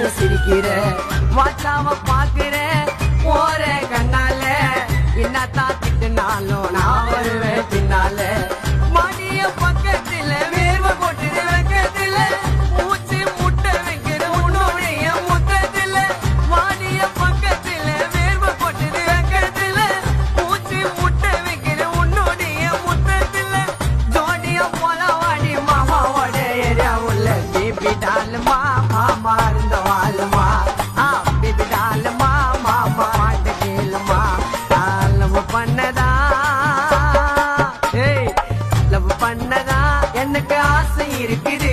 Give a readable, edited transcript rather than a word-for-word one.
நீயும் சிரிக்கிற வாச்சாவ பாக்குற போற கண்ணால என்னத்தான் திட்டுனாலும் நான் வருவேன் பின்னால மணிய பக்கத்துல வேர்வை போட்டுது வைக்கத்துல மூச்சு முட்டை வைக்கிற உன்னுடைய முத்தத்துல மணிய பக்கத்துல வேர்வை போட்டுது வைக்கத்துல மூச்சு முட்டை வைக்கிற உன்னுடைய முத்தத்துல ஜோடியா போல வாடி மாமாவோட ஏரியா உள்ள பேபி டாலுமா மாமா இருந்த வாழுமா பேபி டாலுமா மாமா பாட்டு கேளுமா லவ் பண்ணதா லவ் பண்ணதா எனக்கு ஆசை இருக்குது